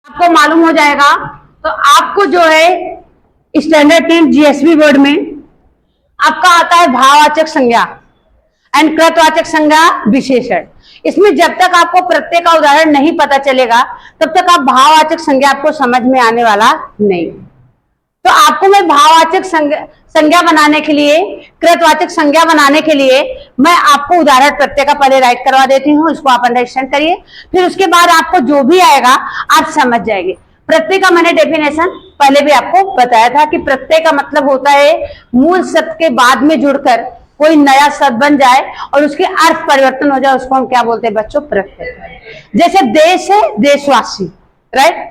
आपको मालूम हो जाएगा। तो आपको जो है स्टैंडर्ड 10 जीएसबी बोर्ड में आपका आता है भाववाचक संज्ञा एंड कृतवाचक संज्ञा विशेषण। इसमें जब तक आपको प्रत्यय का उदाहरण नहीं पता चलेगा तब तक आप भाववाचक संज्ञा आपको समझ में आने वाला नहीं। तो आपको मैं भाववाचक संज्ञा बनाने के लिए, कृतवाचक संज्ञा बनाने के लिए मैं आपको उदाहरण प्रत्यय का पहले राइट करवा देती हूँ, इसको आप अंडरस्टैंड करिए। फिर उसके बाद आपको जो भी आएगा आप समझ जाएंगे। प्रत्यय का मैंने डेफिनेशन पहले भी आपको बताया था कि प्रत्यय का मतलब होता है मूल शब्द के बाद में जुड़कर कोई नया शब्द बन जाए और उसके अर्थ परिवर्तन हो जाए, उसको हम क्या बोलते हैं बच्चों? प्रत्यय। जैसे देश है देशवासी, राइट।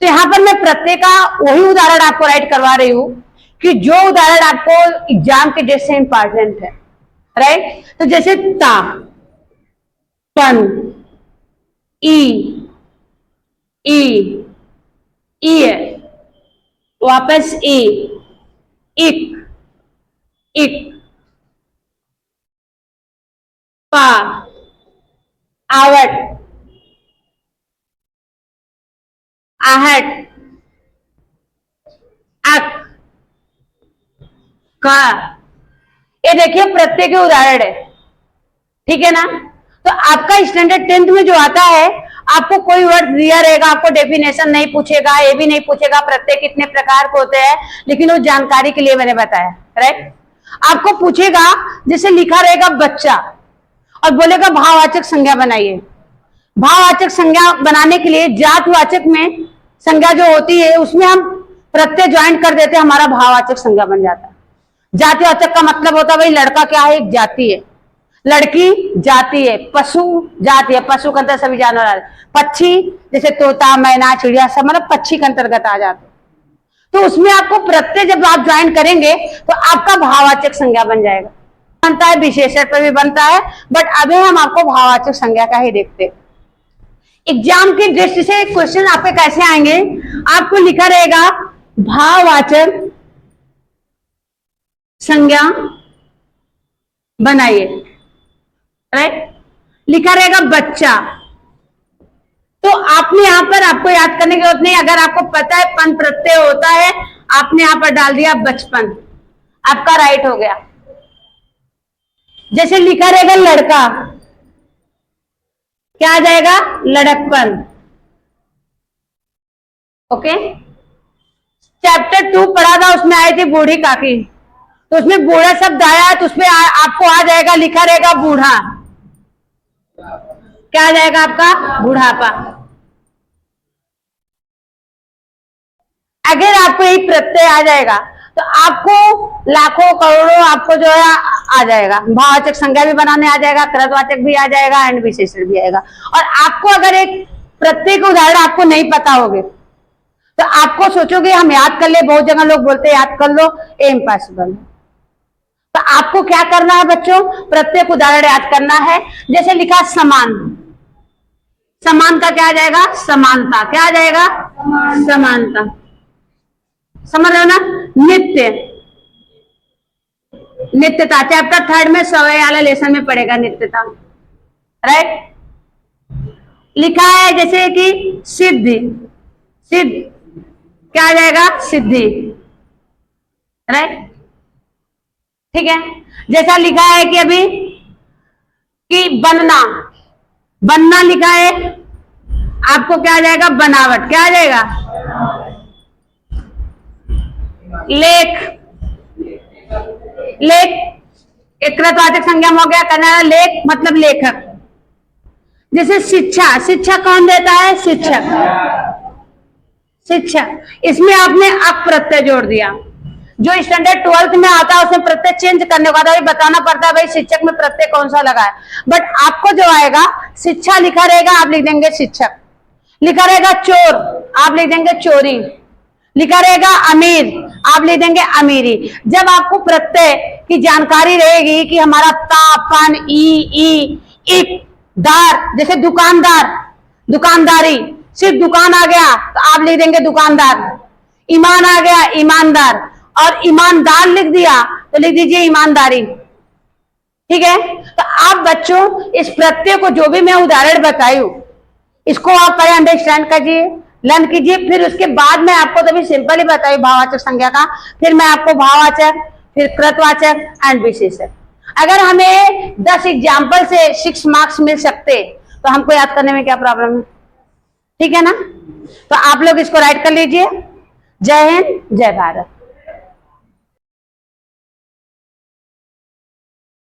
तो यहां पर मैं प्रत्यय का वही उदाहरण आपको राइट करवा रही हूं कि जो उदाहरण आपको एग्जाम के डेट से इंपॉर्टेंट है, राइट। तो जैसे ता, पन, ई है, वापस ई, इक, पा, आवट, आहट, अक, का। ये देखिए प्रत्यय के उदाहरण है, ठीक है ना। तो आपका स्टैंडर्ड 10th में जो आता है, आपको कोई वर्ड दिया रहेगा, आपको डेफिनेशन नहीं पूछेगा, ये भी नहीं पूछेगा प्रत्यय कितने प्रकार के होते हैं, लेकिन वो जानकारी के लिए मैंने बताया, राइट। आपको पूछेगा, जैसे लिखा रहेगा बच्चा और बोलेगा भाववाचक संज्ञा बनाइए। भाववाचक संज्ञा बनाने के लिए जातवाचक में संज्ञा जो होती है उसमें हम प्रत्यय ज्वाइन कर देते हैं, हमारा भाववाचक संज्ञा बन जाता है। जातिवाचक का मतलब होता है भाई लड़का क्या है? एक जाति है, लड़की जाति है, पशु जाति है, पशु के अंतर सभी जानवर आ रहे, पक्षी जैसे तोता, मैना, चिड़िया सब मतलब पक्षी के अंतर्गत आ जाते। तो उसमें आपको प्रत्यय जब आप ज्वाइन करेंगे तो आपका भाववाचक संज्ञा बन जाएगा। बनता है विशेषण पर भी बनता है, बट अभी हम आपको भाववाचक संज्ञा का ही देखते हैं। एग्जाम की दृष्टि से क्वेश्चन आपके कैसे आएंगे? आपको लिखा रहेगा भाववाचक संज्ञा बनाइए, राइट। लिखा रहेगा बच्चा, तो आपने यहां पर आपको याद करने की जरूरत नहीं। अगर आपको पता है पन प्रत्यय होता है, आपने यहां पर डाल दिया बचपन, आपका राइट हो गया। जैसे लिखा रहेगा लड़का, क्या आ जाएगा? लड़कपन, ओके। चैप्टर 2 पढ़ा था, उसमें आई थी बूढ़ी काकी, तो उसमें बूढ़ा शब्द आया तो उसमें आपको आ जाएगा, लिखा रहेगा बूढ़ा, क्या आ जाएगा आपका? बुढ़ापा। अगर आपको यही प्रत्यय आ जाएगा तो आपको लाखों करोड़ों आपको जो है आ जाएगा। भाववाचक संज्ञा भी बनाने आ जाएगा, कृतवाचक भी आ जाएगा एंड विशेषण भी आएगा। और आपको अगर एक प्रत्यय का उदाहरण आपको नहीं पता होगे तो आपको सोचोगे हम याद कर ले, बहुत जगह लोग बोलते हैं याद कर लो, ये इम्पॉसिबल। तो आपको क्या करना है बच्चों? प्रत्येक उदाहरण याद करना है। जैसे लिखा समान, समान का क्या आ जाएगा? समानता, क्या आ जाएगा? समानता, समझ रहे हो ना। नित्य, नित्यता, चैप्टर 3 में सवय वाला लेसन में पड़ेगा नित्यता, राइट। लिखा है जैसे कि सिद्धि, सिद्ध, क्या आ जाएगा? सिद्धि, राइट, ठीक है। जैसा लिखा है कि अभी कि बनना, बनना लिखा है, आपको क्या आ जाएगा? बनावट, क्या आ जाएगा? लेख, लेख एक कृतवाचक संज्ञा हो गया, करना लेख मतलब लेखक। जैसे शिक्षा, शिक्षा कौन देता है? शिक्षक, शिक्षक, इसमें आपने अक प्रत्यय जोड़ दिया। जो स्टैंडर्ड 12th में आता है उसमें प्रत्यय चेंज करने का था, बताना पड़ता है भाई शिक्षक में प्रत्यय कौन सा लगा है। बट आपको जो आएगा, शिक्षा लिखा रहेगा, आप लिख देंगे शिक्षक। लिखा रहेगा चोर, आप लिख देंगे चोरी। लिखा रहेगा अमीर, आप लिख देंगे अमीरी। जब आपको प्रत्यय की जानकारी रहेगी कि हमारा ता, पन, ई, इक, दार, जैसे दुकानदार, दुकानदारी, सिर्फ दुकान आ गया तो आप लिख देंगे दुकानदार। ईमान आ गया, ईमानदार, और ईमानदार लिख दिया तो लिख दीजिए ईमानदारी, ठीक है। तो आप बच्चों इस प्रत्यय को जो भी मैं उदाहरण बताई हूं इसको आप पहले अंडरस्टैंड करिए, लर्न कीजिए। फिर उसके बाद में आपको तो भी सिंपल ही बताई भाववाचक संज्ञा का, फिर मैं आपको भाववाचक, फिर कृतवाचक एंड विशेषक। अगर हमें 10 एग्जाम्पल से 6 मार्क्स मिल सकते तो हमको याद करने में क्या प्रॉब्लम है? ठीक है ना? तो आप लोग इसको राइट कर लीजिए। जय हिंद, जय भारत।